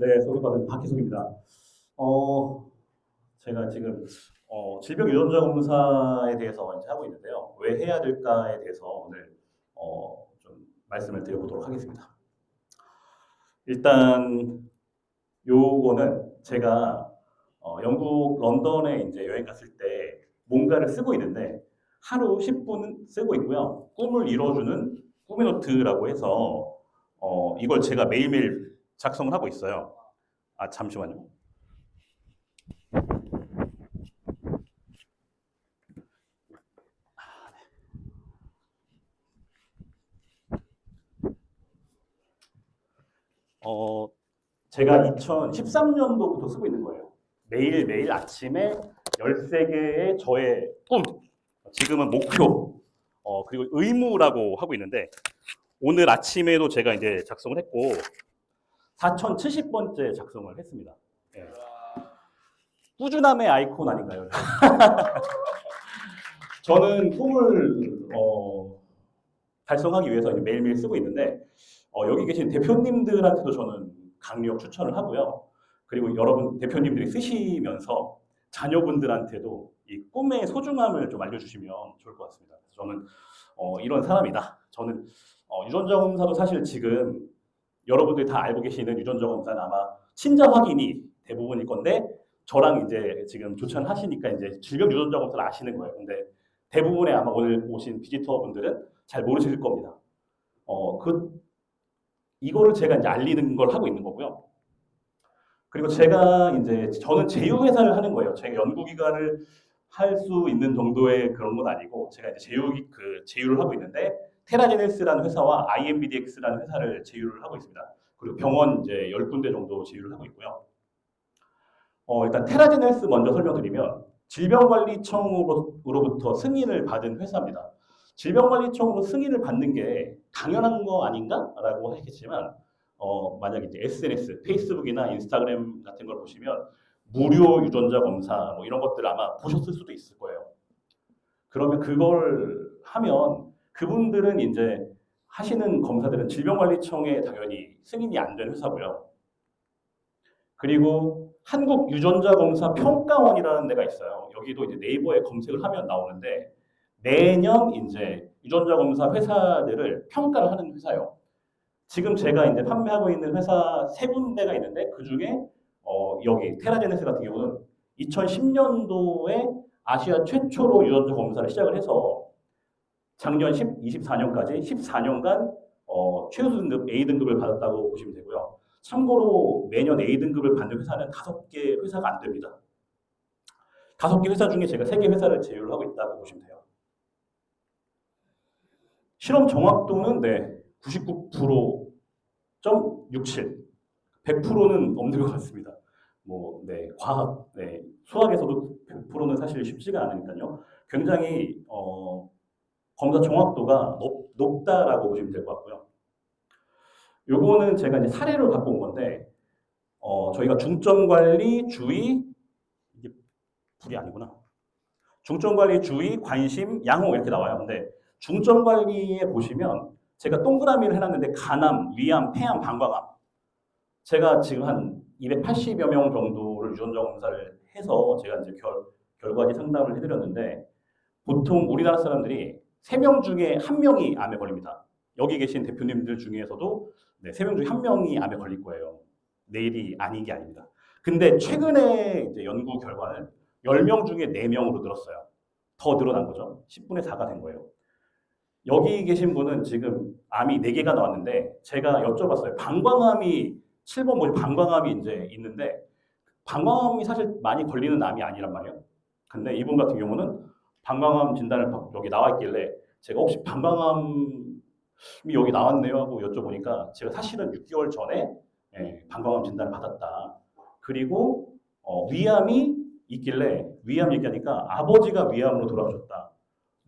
네, 소개받은 박희석입니다. 제가 지금 질병 유전자 검사에 대해서 이제 하고 있는데요. 왜 해야 될까에 대해서 오늘 좀 말씀을 드려보도록 하겠습니다. 일단 요거는 제가 영국 런던에 이제 여행 갔을 때 뭔가를 쓰고 있는데 하루 10분 쓰고 있고요. 꿈을 이뤄주는 꿈의 노트라고 해서 이걸 제가 매일매일 작성을 하고 있어요. 아, 잠시만요. 제가 2013년도부터 쓰고 있는 거예요. 매일매일 아침에 13개의 저의 꿈, 지금은 목표, 그리고 의무라고 하고 있는데, 오늘 아침에도 제가 이제 작성을 했고, 4070번째 작성을 했습니다. 네. 꾸준함의 아이콘 아닌가요? 저는 꿈을 달성하기 위해서 매일매일 쓰고 있는데, 여기 계신 대표님들한테도 저는 강력 추천을 하고요. 그리고 여러분 대표님들이 쓰시면서 자녀분들한테도 이 꿈의 소중함을 좀 알려주시면 좋을 것 같습니다. 저는 이런 사람이다. 저는 유전자 검사도 사실 지금 여러분들이 다 알고 계시는 유전자 검사는 아마 친자 확인이 대부분일 건데 저랑 이제 지금 조찬하시니까 이제 질병 유전자 검사를 아시는 거예요. 근데 대부분의 아마 오늘 오신 비지터 분들은 잘 모르실 겁니다. 이거를 제가 이제 알리는 걸 하고 있는 거고요. 그리고 제가 이제 저는 제휴회사를 하는 거예요. 제가 연구기관을 할 수 있는 정도의 그런 건 아니고 제가 이제 제휴를 하고 있는데 테라제네시스라는 회사와 IMBDX라는 회사를 제휴를 하고 있습니다. 그리고 병원 이제 10군데 정도 제휴를 하고 있고요. 일단 테라제네시스 먼저 설명드리면 질병관리청으로부터 승인을 받은 회사입니다. 질병관리청으로 승인을 받는 게 당연한 거 아닌가라고 하겠지만 만약 이제 SNS, 페이스북이나 인스타그램 같은 걸 보시면 무료 유전자 검사 뭐 이런 것들 아마 보셨을 수도 있을 거예요. 그러면 그걸 하면 그분들은 이제 하시는 검사들은 질병관리청에 당연히 승인이 안 된 회사고요. 그리고 한국유전자검사평가원이라는 데가 있어요. 여기도 이제 네이버에 검색을 하면 나오는데 매년 이제 유전자 검사 회사들을 평가를 하는 회사예요. 지금 제가 이제 판매하고 있는 회사 3군데가 있는데 그 중에 여기 테라제네시스 같은 경우는 2010년도에 아시아 최초로 유전자 검사를 시작을 해서 작년 24년까지 14년간 최우수 등급 A등급을 받았다고 보시면 되고요. 참고로 매년 A등급을 받는 회사는 5개 회사가 안 됩니다. 5개 회사 중에 제가 3개 회사를 제휴를 하고 있다고 보시면 돼요. 실험 정확도는 네, 99.67. 100%는 없는 것 같습니다. 네, 과학, 네, 수학에서도 100%는 사실 쉽지가 않으니까요. 굉장히 검사 정확도가 높다라고 보시면 될 것 같고요. 요거는 제가 이제 사례를 갖고 온 건데, 저희가 중점관리, 주의, 이게 불이 아니구나. 중점관리, 주의, 관심, 양호 이렇게 나와요. 근데 중점관리에 보시면 제가 동그라미를 해놨는데 간암, 위암, 폐암, 방광암. 제가 지금 한 280여 명 정도를 유전자 검사를 해서 제가 이제 결과지 상담을 해드렸는데 보통 우리나라 사람들이 3명 중에 1명이 암에 걸립니다. 여기 계신 대표님들 중에서도 네, 3명 중에 1명이 암에 걸릴 거예요. 내일이 아닌 게 아닙니다. 근데 최근에 이제 연구 결과는 10명 중에 4명으로 늘었어요. 더 늘어난 거죠. 10분의 4가 된 거예요. 여기 계신 분은 지금 암이 4개가 나왔는데 제가 여쭤봤어요. 방광암이 7번 뭐지? 방광암이 이제 있는데 방광암이 사실 많이 걸리는 암이 아니란 말이에요. 근데 이분 같은 경우는 방광암 진단을 여기 나와 있길래 제가 혹시 방광암이 여기 나왔네요 하고 여쭤보니까 제가 사실은 6개월 전에 방광암 진단을 받았다. 그리고 위암이 있길래 위암 얘기하니까 아버지가 위암으로 돌아가셨다.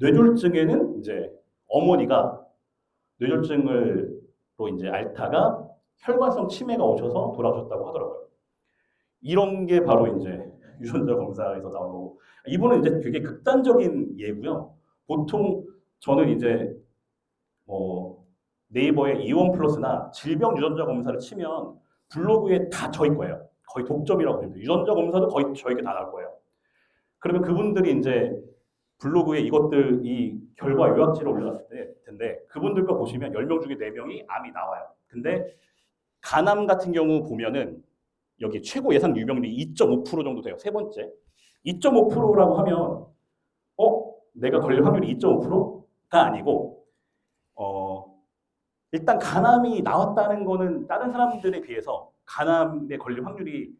뇌졸중에는 이제 어머니가 뇌졸중으로 이제 앓다가 혈관성 치매가 오셔서 돌아오셨다고 하더라고요. 이런 게 바로 이제 유전자 검사에서 나온 거고 이분은 이제 되게 극단적인 예고요. 보통 저는 이제 네이버에 이온 플러스나 질병 유전자 검사를 치면 블로그에 다 저희 거예요. 거의 독점이라고 보면 돼요. 유전자 검사도 거의 저에게 다 나올 거예요. 그러면 그분들이 이제 블로그에 이것들 이 결과 요약지를 올려놨을 텐데 그분들 거 보시면 10명 중에 4명이 암이 나와요. 근데 간암 같은 경우 보면은 여기 최고 예상 유병률이 2.5% 정도 돼요. 세 번째. 2.5%라고 하면 내가 걸릴 확률이 2.5%가 아니고 일단 간암이 나왔다는 거는 다른 사람들에 비해서 간암에 걸릴 확률이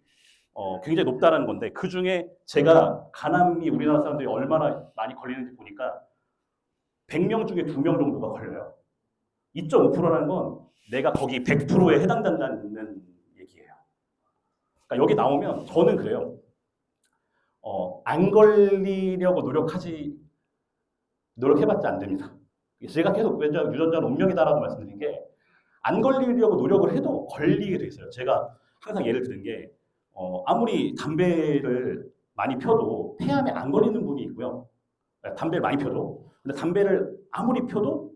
굉장히 높다는 건데 그 중에 제가 간암이 우리나라 사람들이 얼마나 많이 걸리는지 보니까 100명 중에 2명 정도가 걸려요. 2.5%라는 건 내가 거기 100%에 해당된다는 얘기예요. 그러니까 여기 나오면 저는 그래요. 안 걸리려고 노력해봤자 안 됩니다. 제가 계속 유전자는 운명이다라고 말씀드린 게 안 걸리려고 노력을 해도 걸리게 돼 있어요. 제가 항상 예를 드는 게 아무리 담배를 많이 펴도 폐암에 안 걸리는 분이 있고요. 담배를 많이 펴도 근데 담배를 아무리 펴도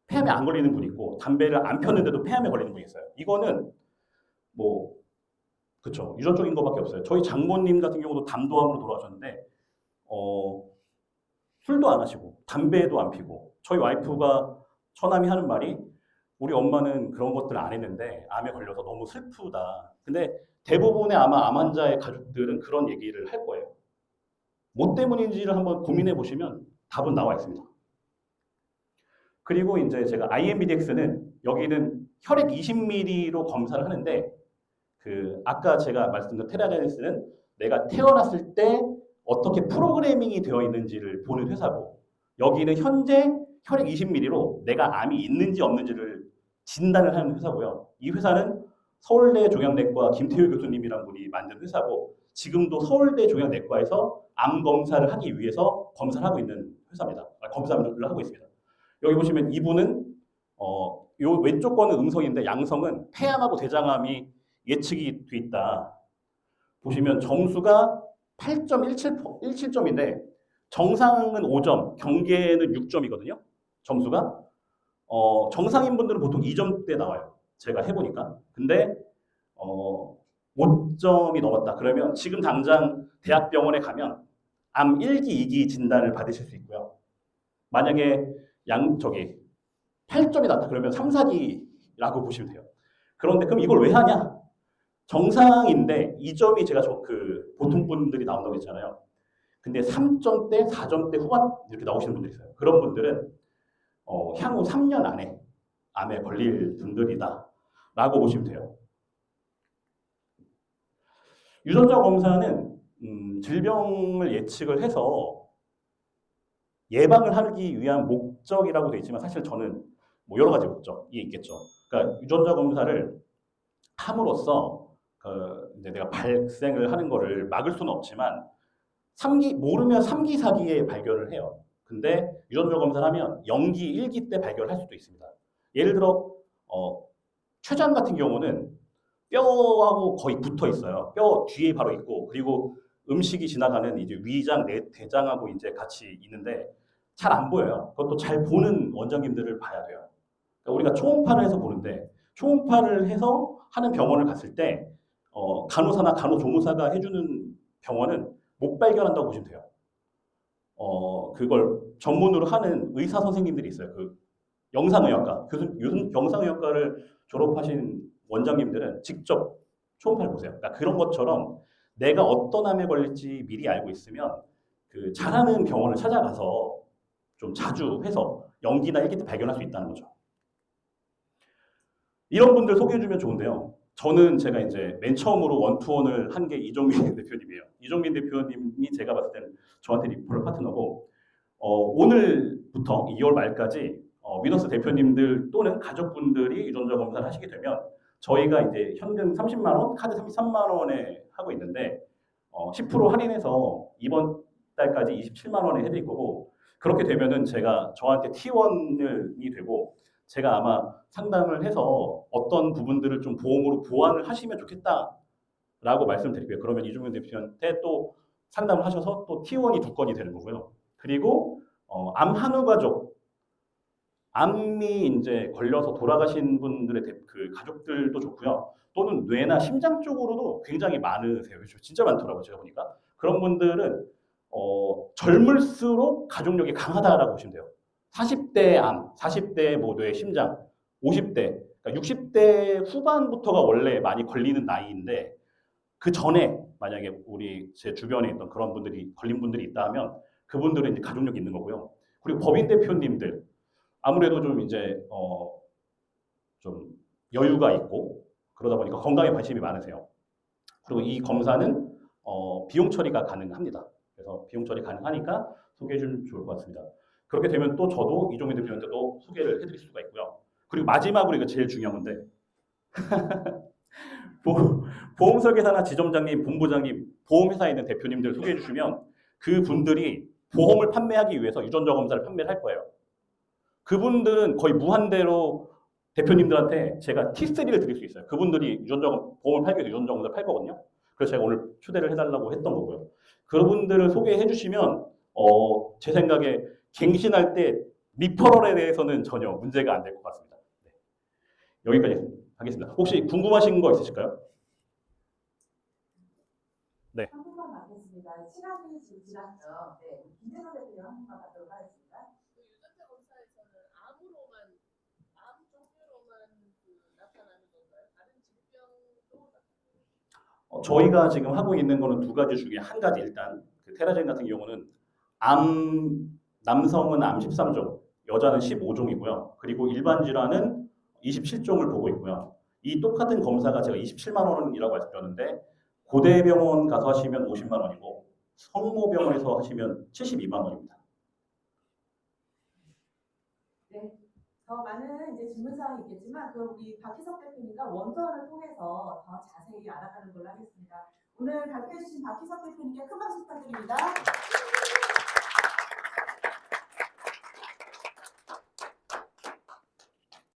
폐암에 안 걸리는 분이 있고 담배를 안 폈는데도 폐암에 걸리는 분이 있어요. 이거는 뭐 그렇죠. 유전적인 것밖에 없어요. 저희 장모님 같은 경우도 담도암으로 돌아가셨는데 술도 안 하시고 담배도 안 피고 저희 와이프가 처남이 하는 말이 우리 엄마는 그런 것들 안 했는데 암에 걸려서 너무 슬프다. 근데 대부분의 아마 암 환자의 가족들은 그런 얘기를 할 거예요. 뭐 때문인지를 한번 고민해 보시면 답은 나와 있습니다. 그리고 이제 제가 IMBDX는 여기는 혈액 20ml로 검사를 하는데 그 아까 제가 말씀드린 테라제네시스는 내가 태어났을 때 어떻게 프로그래밍이 되어 있는지를 보는 회사고 여기는 현재 혈액 20ml로 내가 암이 있는지 없는지를 진단을 하는 회사고요. 이 회사는 서울대 종양내과 김태효 교수님이란 분이 만든 회사고 지금도 서울대 종양내과에서 암 검사를 하기 위해서 검사를 하고 있는 회사입니다. 검사를 하고 있습니다. 여기 보시면 이분은 요 왼쪽 거는 음성인데 양성은 폐암하고 대장암이 예측이 돼 있다. 보시면 점수가 8.17점인데 정상은 5점, 경계는 6점이거든요. 점수가 정상인 분들은 보통 2점대 나와요. 제가 해보니까. 근데 5점이 넘었다. 그러면 지금 당장 대학병원에 가면 암 1기, 2기 진단을 받으실 수 있고요. 만약에 8점이 났다. 그러면 3, 4기라고 보시면 돼요. 그런데 그럼 이걸 왜 하냐? 정상인데 2점이 제가 보통 분들이 나온다고 했잖아요. 근데 3점대, 4점대 후반 이렇게 나오시는 분들이 있어요. 그런 분들은 향후 3년 안에 암에 걸릴 분들이다 라고 보시면 돼요. 유전자 검사는 질병을 예측을 해서 예방을 하기 위한 목적이라고 되어 있지만 사실 저는 뭐 여러 가지 목적이 있겠죠. 그러니까 유전자 검사를 함으로써 이제 내가 발생을 하는 거를 막을 수는 없지만 모르면 3기, 4기에 발견을 해요. 근데 유전자 검사를 하면 0기, 1기 때 발견할 수도 있습니다. 예를 들어 췌장 같은 경우는 뼈하고 거의 붙어 있어요. 뼈 뒤에 바로 있고 그리고 음식이 지나가는 이제 위장, 대장하고 이제 같이 있는데 잘 안 보여요. 그것도 잘 보는 원장님들을 봐야 돼요. 그러니까 우리가 초음파를 해서 보는데 초음파를 해서 하는 병원을 갔을 때 간호사나 간호조무사가 해주는 병원은 못 발견한다고 보시면 돼요. 그걸 전문으로 하는 의사 선생님들이 있어요. 영상의학과, 요즘 영상의학과를 졸업하신 원장님들은 직접 초음파를 보세요. 그러니까 그런 것처럼 내가 어떤 암에 걸릴지 미리 알고 있으면 잘하는 병원을 찾아가서 좀 자주 해서 0기나 1기 때 발견할 수 있다는 거죠. 이런 분들 소개해주면 좋은데요. 제가 이제 맨 처음으로 원투원을 한 게 이종민 대표님이에요. 이종민 대표님이 제가 봤을 때는 저한테 리퍼럴 파트너고 오늘부터 2월 말까지 위너스 대표님들 또는 가족분들이 유전자 검사를 하시게 되면 저희가 이제 현금 30만 원, 카드 33만 원에 하고 있는데 10% 할인해서 이번 달까지 27만 원에 해드릴 거고 그렇게 되면은 저한테 T1이 되고 제가 아마 상담을 해서 어떤 부분들을 좀 보험으로 보완을 하시면 좋겠다라고 말씀드릴게요. 그러면 이종민 대표한테 또 상담을 하셔서 또 T1이 2건이 되는 거고요. 그리고 암 한우 가족 암이 이제 걸려서 돌아가신 분들의 그 가족들도 좋고요. 또는 뇌나 심장 쪽으로도 굉장히 많으세요. 진짜 많더라고요. 제가 보니까. 그런 분들은 젊을수록 가족력이 강하다라고 보시면 돼요. 40대 암, 40대 뭐 뇌, 심장, 50대, 그러니까 60대 후반부터가 원래 많이 걸리는 나이인데 그 전에 만약에 우리 제 주변에 있던 그런 분들이 걸린 분들이 있다 하면 그분들은 이제 가족력이 있는 거고요. 그리고 법인 대표님들 아무래도 좀 이제 좀 여유가 있고 그러다 보니까 건강에 관심이 많으세요. 그리고 이 검사는 비용 처리가 가능합니다. 그래서 비용 처리 가능하니까 소개해 주면 좋을 것 같습니다. 그렇게 되면 또 저도 이종민 대표님한테도 소개를 해드릴 수가 있고요. 그리고 마지막으로 이거 제일 중요한 건데 보험설계사나 지점장님, 본부장님, 보험회사에 있는 대표님들 소개해 주시면 그분들이 보험을 판매하기 위해서 유전자 검사를 판매를 할 거예요. 그분들은 거의 무한대로 대표님들한테 제가 T3를 드릴 수 있어요. 그분들이 유전자 보험을 팔기 위해서 유전자 검사를 팔거든요. 그래서 제가 오늘 초대를 해달라고 했던 거고요. 그분들을 소개해 주시면 제 생각에 갱신할 때 리퍼럴에 대해서는 전혀 문제가 안 될 것 같습니다. 네. 여기까지 하겠습니다. 혹시 궁금하신 거 있으실까요? 네. 한 분만 받겠습니다. 시간이 지금 지났죠. 네, 김재선 대표님 한 분만 받도록 하겠습니다. 유전자 검사에서는 암으로만 암 종류로만 나타나는 건가요? 다른 질병도 나타나요? 저희가 지금 하고 있는 거는 두 가지 중에 한 가지 일단 그 테라젠 같은 경우는 남성은 암 13종, 여자는 15종이고요. 그리고 일반 질환은 27종을 보고 있고요. 이 똑같은 검사가 제가 27만 원이라고 말씀드렸는데 고대병원 가서 하시면 50만 원이고 성모병원에서 하시면 72만 원입니다. 네, 더 많은 이제 질문사항이 있겠지만 그 우리 박희석 대표님과 원서를 통해서 더 자세히 알아가는 걸로 하겠습니다. 오늘 발표해주신 박희석 대표님께 큰 박수 부탁드립니다.